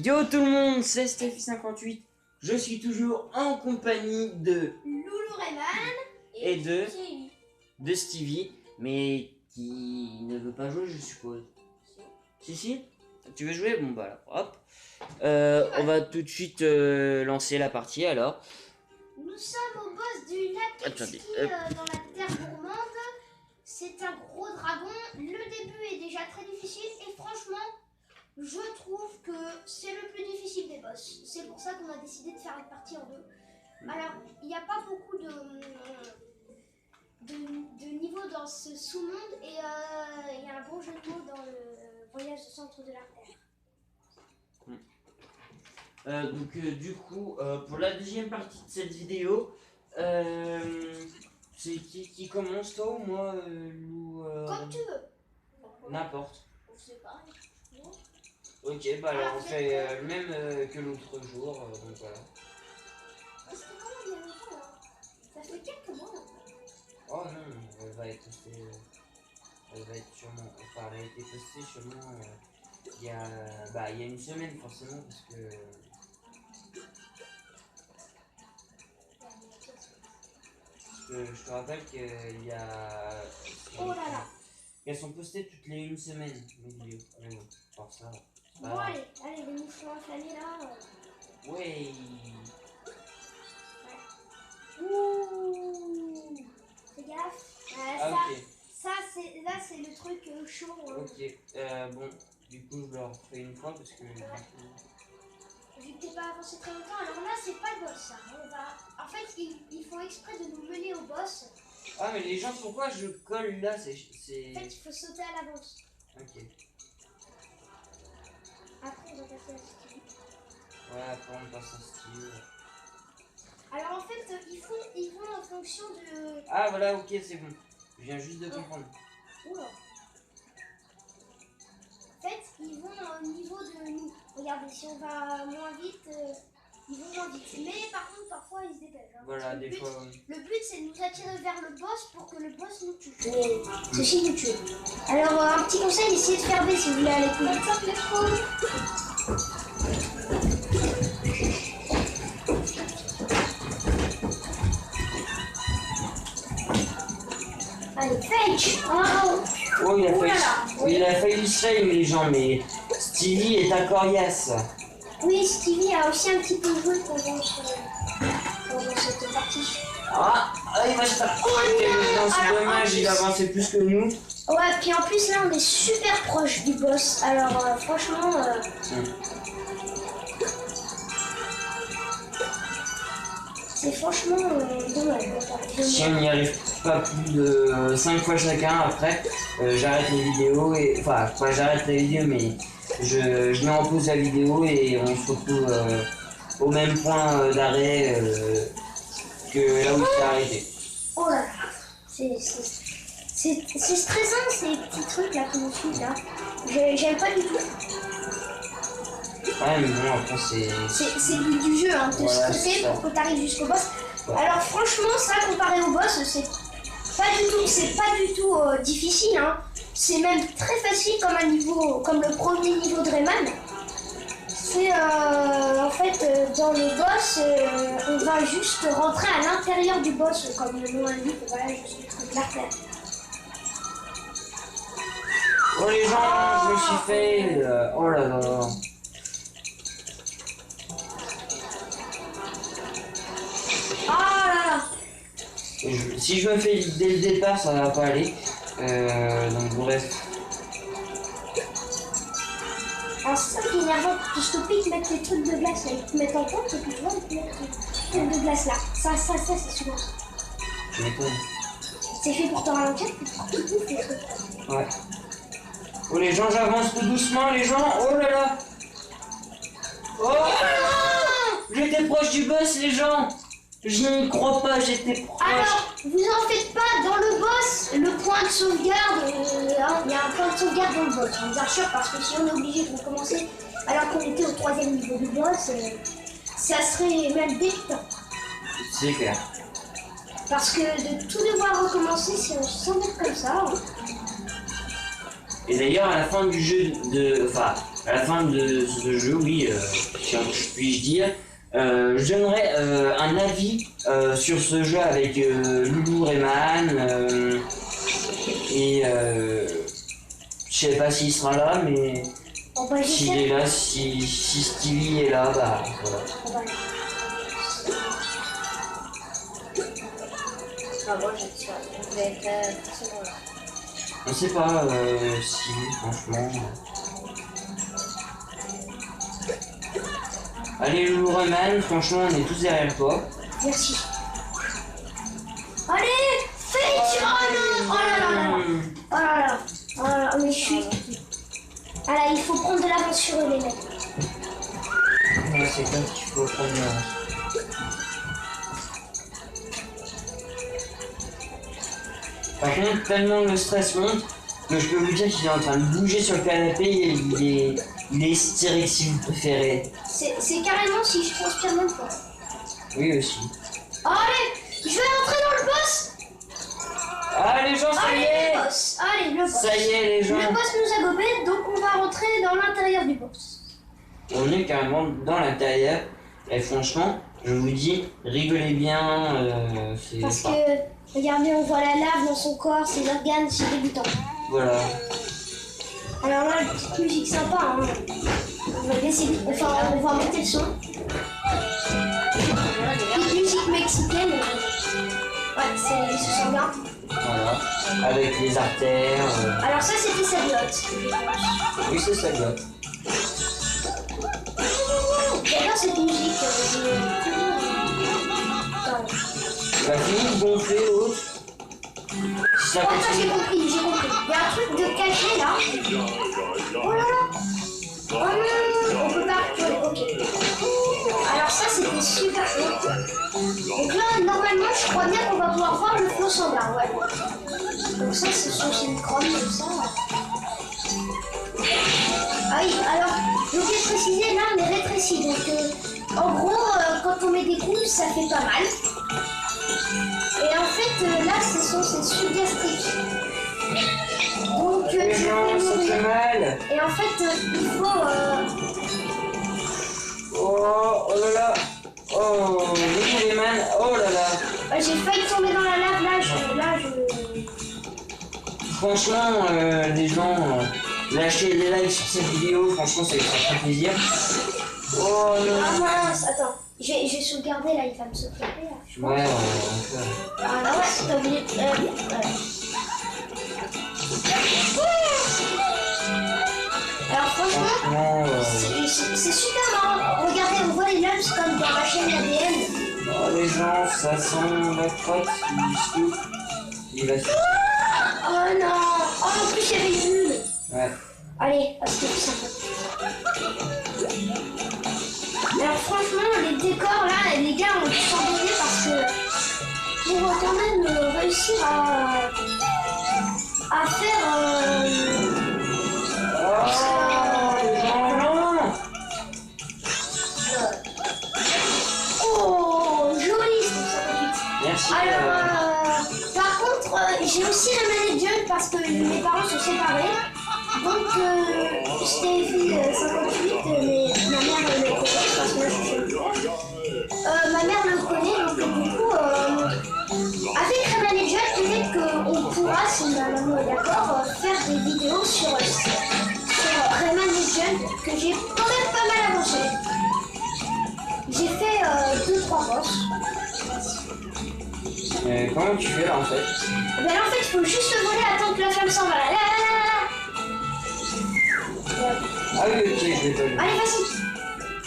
Yo tout le monde, c'est Steffi58. Je suis toujours en compagnie de Loulou Rayman et de Stevie. Stevie, mais qui ne veut pas jouer, je suppose. Si. Tu veux jouer? Bon bah alors, hop. On va tout de suite lancer la partie alors. Nous sommes au boss du lac Attendez, dans la terre gourmande. C'est un gros dragon. Le début est déjà très difficile et franchement, je trouve que c'est le plus difficile des boss. C'est pour ça qu'on a décidé de faire une partie en deux. Alors, il n'y a pas beaucoup de niveaux dans ce sous-monde et il y a un bon jeu de mots dans le voyage au centre de la Terre. Du coup, pour la deuxième partie de cette vidéo, c'est qui commence, toi ou moi, Lou Comme tu veux. N'importe. Je sais pas. Non. Ok, bah alors on fait le même que l'autre jour, donc voilà. C'était vraiment bien longtemps, hein. Ça fait quelques mois. Oh non, elle va être postée, elle va être sûrement, enfin elle a été postée sûrement il y a une semaine forcément parce que je te rappelle qu'il y a Oh là là. elles sont postées toutes les une semaine mes vidéos. Mais bon, pour ça. Bon allez, les mouches enflammées là. Ouais. Ouh. Fais gaffe. Ah ok. Là c'est le truc chaud. Ok. Bon, du coup je le refais une fois parce que. Vu que t'es pas avancé très longtemps, alors là c'est pas le boss ça. En fait ils font exprès de nous mener au boss. Ah mais les gens pourquoi je colle là c'est. En fait il faut sauter à l'avance. Ok. Après on va passer à style. Ouais, après on passe à style. Alors en fait ils vont en fonction de. Ah voilà, ok, c'est bon. Je viens juste de comprendre. Oula. En fait ils vont au niveau de nous. Regardez, si on va moins vite, ils vont moins vite. Mais par contre parfois ils se dépêchent. Hein, Voilà, des fois. Le but c'est de nous attirer vers le boss pour que le boss nous tue. Mais ceci nous tue. Alors un petit conseil, essayez de faire B si vous voulez aller plus vite. Allez, fake. Oh, il a failli se fail les gens, mais Stevie est à coriace. Oui, Stevie a aussi un petit peu joué pendant cette partie. Il va se faire c'est dommage, il a avancé plus que nous. Ouais, puis en plus là on est super proche du boss, alors franchement... C'est franchement dommage. Si on n'y arrive pas plus de 5 fois chacun, après, j'arrête les vidéos, et enfin, pas j'arrête la vidéo, mais je mets en pause la vidéo et on se retrouve au même point d'arrêt que là où c'est arrêté. Oh là là, c'est stressant ces petits trucs là que nous suivent là. J'aime pas du tout. Ouais, mais bon, après c'est le but du jeu, hein, de voilà, stresser pour que tu arrives jusqu'au boss. Ouais. Alors franchement, ça comparé au boss, c'est pas du tout difficile. Hein. C'est même très facile comme le premier niveau de Rayman. C'est en fait dans le boss, on va juste rentrer à l'intérieur du boss, comme le nom l'indique. Voilà, juste le truc là. Oh les gens, je me suis fait... oh là là. Ah là là. Si je me fais dès le départ, ça va pas aller. Donc bref. Alors c'est ça qui est énervant, parce que Pic mettre les trucs de glace là, ils te mettent en compte et puis tu vois, ils te mettent les trucs de glace là. Ça c'est souvent. Tu m'étonnes. C'est fait pour te ralentir, puis pour tout bouffe les trucs. Ouais. Oh les gens, j'avance tout doucement les gens. Oh là là. Oh là là. J'étais proche du boss les gens. Je n'y crois pas, j'étais proche. Alors, vous en faites pas, dans le boss, le point de sauvegarde, il y a un point de sauvegarde dans le boss, bien sûr, parce que si on est obligé de recommencer alors qu'on était au 3e niveau du boss, ça serait même dépitant. C'est clair. Parce que de tout devoir recommencer, si on s'en met comme ça... Et d'ailleurs, à la fin du jeu, enfin, à la fin de ce jeu, oui, si je puis dire, je donnerai un avis sur ce jeu avec Loulou Rayman et je sais pas s'il sera là, mais s'il est là, si Stevie est là, bah voilà. Ah bon, je vais être forcément là. On sait pas si, franchement. Allez, Loulou Rayman, franchement, on est tous derrière toi. Merci. Allez, fais oh non, oh là là là. Oh là là. Oh là là, mais je suis. Ah là, il faut prendre de l'avance sur eux, les mecs. Ouais, c'est comme qu'il faut prendre l'avance. Par contre, tellement le stress monte que je peux vous dire qu'il est en train de bouger sur le canapé et il est hystérique si vous préférez. C'est carrément si je transpire même pas. Oui aussi. Allez, je vais rentrer dans le boss. Ah les gens, ça y est. Le boss. Allez, le boss. Ça y est les gens. Le boss nous a gobé, donc on va rentrer dans l'intérieur du boss. On est carrément dans l'intérieur et franchement, je vous dis, rigolez bien. Parce que, regardez, on voit la lave dans son corps, ses organes, c'est dégoûtant. Voilà. Alors là, petite musique sympa, hein. On va baisser, enfin, on va monter le son. Petite musique mexicaine. Ouais, c'est se sent bien. Voilà. Avec les artères. Alors ça, c'était sa glotte. Oui, c'est sa glotte. J'adore cette musique. La fille gonflée haute. Si ça Oh, ça continue. j'ai compris. Il y a un truc de caché là. Oh là là. Oh non, on peut pas retourner. Ok. Alors ça c'était super chaud. Donc là normalement je crois bien qu'on va pouvoir voir le flot sanguin, ouais. Donc ça c'est son synchrone comme ça. Ah oui, alors j'ai oublié de préciser, là on est rétréci. Donc en gros quand on met des coups ça fait pas mal. Et en fait là c'est sous-gastrique. Donc Les gens, ça fait mal. et en fait il faut Oh là là. Oh, Loulou Rayman. Oh là là. j'ai failli tomber dans la lave là, Franchement, les gens, lâchez des likes sur cette vidéo. Franchement, ça fait très plaisir. Oh non. Ah mince, attends, je vais sauvegarder là, il va me sauvegarder là. Ouais, on va Ah là ouais, t'as oublié de... Alors franchement, c'est super marrant. Regardez, on voit les lumps comme dans la chaîne ADN. Oh les gens, ça sent la crotte du scoop. Il va se... Oh non. Oh en plus il y avait une bulle. Ouais. Allez, c'était plus sympa. Alors franchement, les décors là, les gars ont dû s'embêter parce que pour quand même réussir à faire... Oh les gens, non. Oh, joli ce 58. Merci. Alors, par contre, j'ai aussi Rayman Legends parce que mes parents sont séparés. Donc, je t'ai fait 58, mais ma mère le connaît parce que là je suis chez mon père. Ma mère le connaît, donc du coup, avec Rayman Legends, peut-être qu'on pourra, si ma maman est d'accord, faire des vidéos sur Rayman Legends que j'ai quand même pas mal avancé. J'ai fait 2-3 boss. Comment tu fais là en fait? Ben là, en fait, il faut juste voler, attendre que la flamme s'en va. Là, là, là, là. Ah oui, ok, je l'ai pas vu. Allez, vas-y.